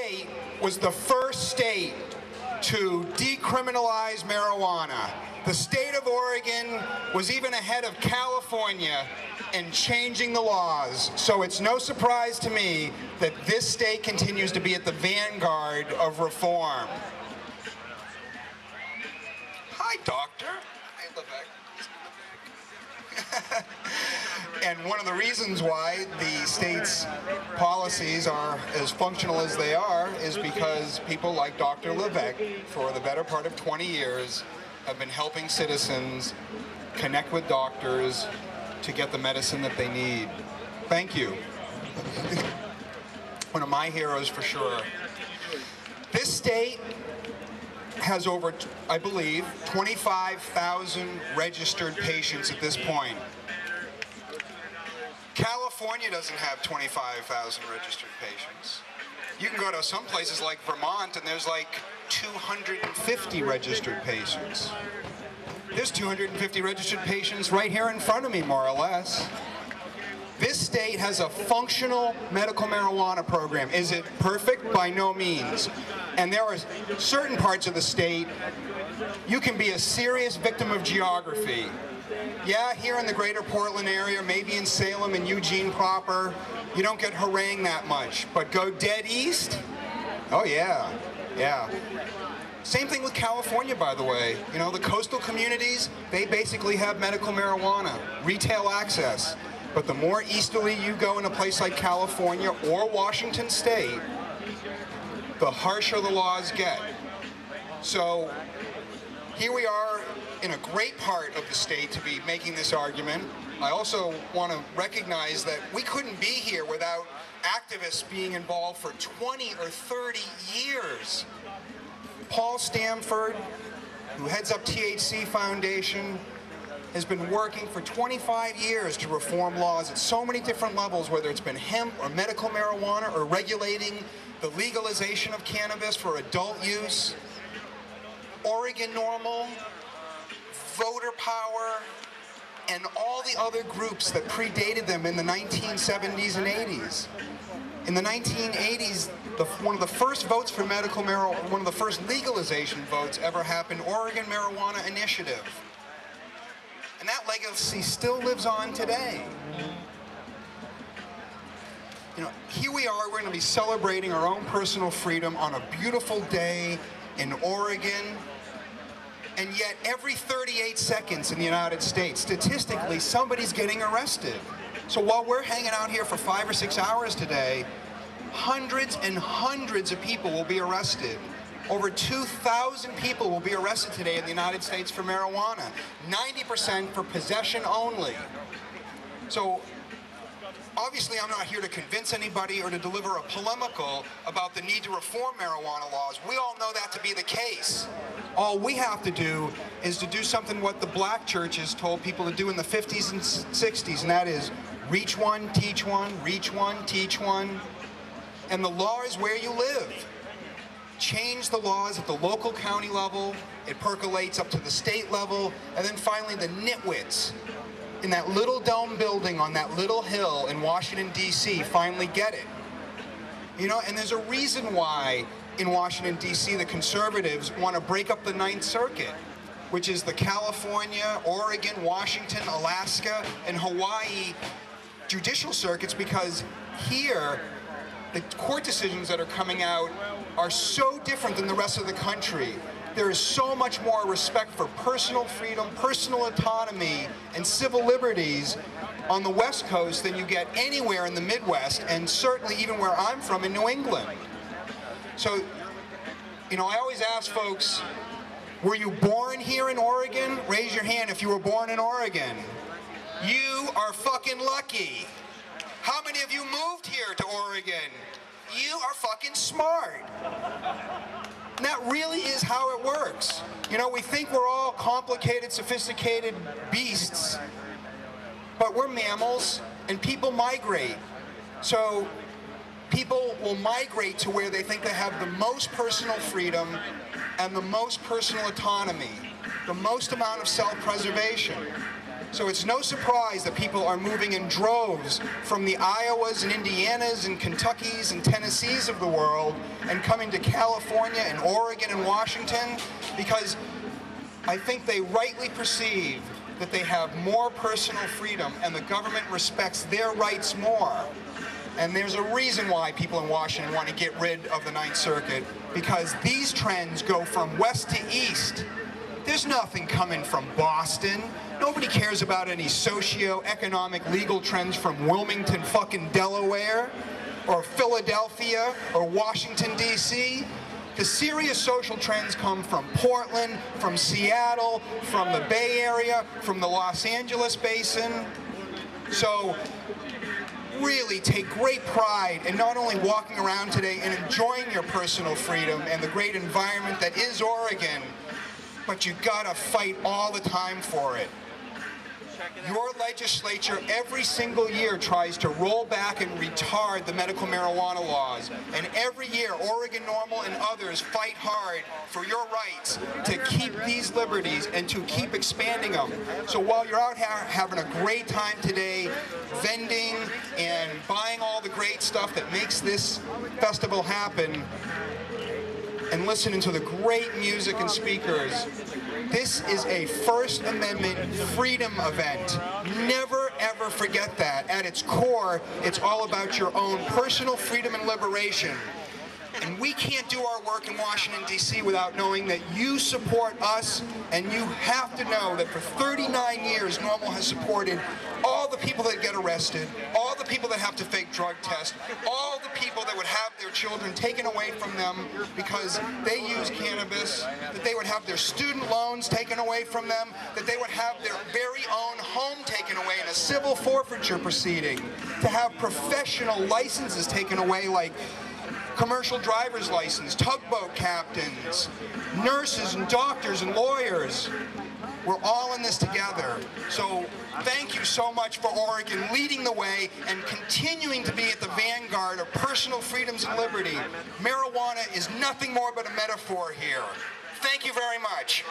state was the first state to decriminalize marijuana. The state of Oregon was even ahead of California in changing the laws. So it's no surprise to me that this state continues to be at the vanguard of reform. Hi, doctor. Hi, Levesque. And one of the reasons why the state's policies are as functional as they are is because people like Dr. Levesque, for the better part of 20 years, have been helping citizens connect with doctors to get the medicine that they need. Thank you. One of my heroes for sure. This state has over, I believe, 25,000 registered patients at this point. California doesn't have 25,000 registered patients. You can go to some places like Vermont and there's like 250 registered patients. There's 250 registered patients right here in front of me, more or less. This state has a functional medical marijuana program. Is it perfect? By no means. And there are certain parts of the state you can be a serious victim of geography. Yeah, here in the greater Portland area, maybe in Salem and Eugene proper, you don't get harangued that much. But go dead east? Oh yeah, yeah. Same thing with California, by the way. You know, the coastal communities, they basically have medical marijuana, retail access. But the more easterly you go in a place like California or Washington State, the harsher the laws get. So here we are in a great part of the state to be making this argument. I also want to recognize that we couldn't be here without activists being involved for 20 or 30 years. Paul Stamford, who heads up THC Foundation, has been working for 25 years to reform laws at so many different levels, whether it's been hemp or medical marijuana or regulating the legalization of cannabis for adult use, Oregon NORML, voter power, and all the other groups that predated them in the 1970s and 80s. In the 1980s, one of the first votes for medical marijuana, one of the first legalization votes ever happened, Oregon Marijuana Initiative. And that legacy still lives on today. You know, here we are, we're going to be celebrating our own personal freedom on a beautiful day in Oregon. And yet every 38 seconds in the United States, statistically, somebody's getting arrested. So while we're hanging out here for 5 or 6 hours today, hundreds and hundreds of people will be arrested. Over 2,000 people will be arrested today in the United States for marijuana, 90% for possession only. So obviously I'm not here to convince anybody or to deliver a polemical about the need to reform marijuana laws. We all know that to be the case. All we have to do is to do something what the black churches told people to do in the 50s and 60s, and that is reach one, teach one, reach one, teach one. And the law is where you live. Change the laws at the local county level, it percolates up to the state level, and then finally the nitwits in that little dome building on that little hill in Washington, D.C. finally get it. You know, and there's a reason why in Washington, D.C. the conservatives want to break up the Ninth Circuit, which is the California, Oregon, Washington, Alaska, and Hawaii judicial circuits, because here the court decisions that are coming out are so different than the rest of the country. There is so much more respect for personal freedom, personal autonomy, and civil liberties on the West Coast than you get anywhere in the Midwest, and certainly even where I'm from in New England. So, you know, I always ask folks, were you born here in Oregon? Raise your hand if you were born in Oregon. You are fucking lucky. How many of you moved here to Oregon? You are fucking smart. And that really is how it works. You know, we think we're all complicated, sophisticated beasts, but we're mammals, and people migrate. So people will migrate to where they think they have the most personal freedom and the most personal autonomy, the most amount of self-preservation. So it's no surprise that people are moving in droves from the Iowas and Indianas and Kentuckys and Tennessees of the world and coming to California and Oregon and Washington, because I think they rightly perceive that they have more personal freedom and the government respects their rights more. And there's a reason why people in Washington want to get rid of the Ninth Circuit, because these trends go from west to east. There's nothing coming from Boston. Nobody cares about any socio-economic legal trends from Wilmington fucking Delaware or Philadelphia or Washington, D.C. The serious social trends come from Portland, from Seattle, from the Bay Area, from the Los Angeles basin. So really take great pride in not only walking around today and enjoying your personal freedom and the great environment that is Oregon, but you gotta fight all the time for it. Your legislature every single year tries to roll back and retard the medical marijuana laws. And every year, Oregon NORML and others fight hard for your rights to keep these liberties and to keep expanding them. So while you're out here having a great time today, vending and buying all the great stuff that makes this festival happen, and listening to the great music and speakers, this is a First Amendment freedom event. Never, ever forget that. At its core, it's all about your own personal freedom and liberation. And we can't do our work in Washington, D.C. without knowing that you support us, and you have to know that for 39 years, NORML has supported all the people that get arrested, all the people that have to fake drug test, all the people that would have their children taken away from them because they use cannabis, that they would have their student loans taken away from them, that they would have their very own home taken away in a civil forfeiture proceeding, to have professional licenses taken away like commercial driver's license, tugboat captains, nurses and doctors and lawyers. We're all in this together. So thank you so much for Oregon leading the way and continuing to be at the vanguard of personal freedoms and liberty. Marijuana is nothing more but a metaphor here. Thank you very much.